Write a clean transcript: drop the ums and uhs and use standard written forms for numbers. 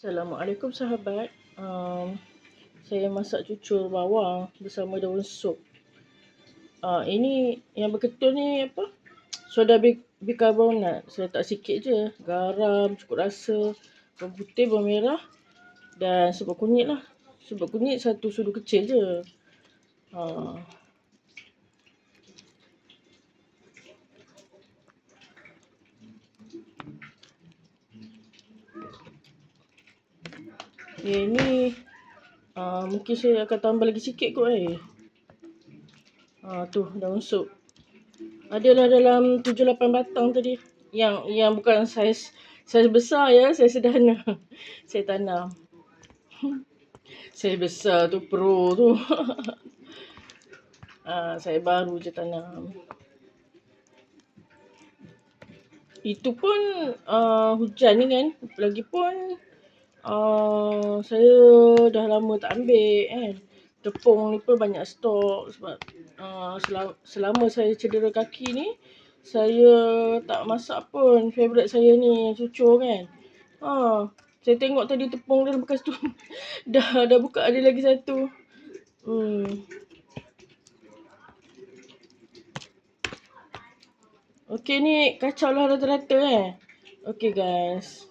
Assalamualaikum sahabat. Saya masak cucur bawang bersama daun sup. Ini yang berketul ni apa? Soda bikarbonat. Saya letak sikit je. Garam, cukup rasa, bawang putih, bawang merah dan serbuk kunyit lah. Serbuk kunyit satu sudu kecil je. Ini mungkin saya akan tambah lagi sikit kot tu daun sup. Adalah dalam 7-8 batang tadi. Yang bukan saiz besar ya, saiz sederhana. Saya tanam. Saiz besar tu pro tu. Saya baru je tanam. Itu pun hujan ni kan. Lagipun saya dah lama tak ambil kan. Tepung ni pun banyak stok sebab selama saya cedera kaki ni saya tak masak pun. Favourite saya ni cucur kan. Saya tengok tadi tepung dia bekas tu. dah buka ada lagi satu. Okey ni kacau lah rata-rata Okey guys.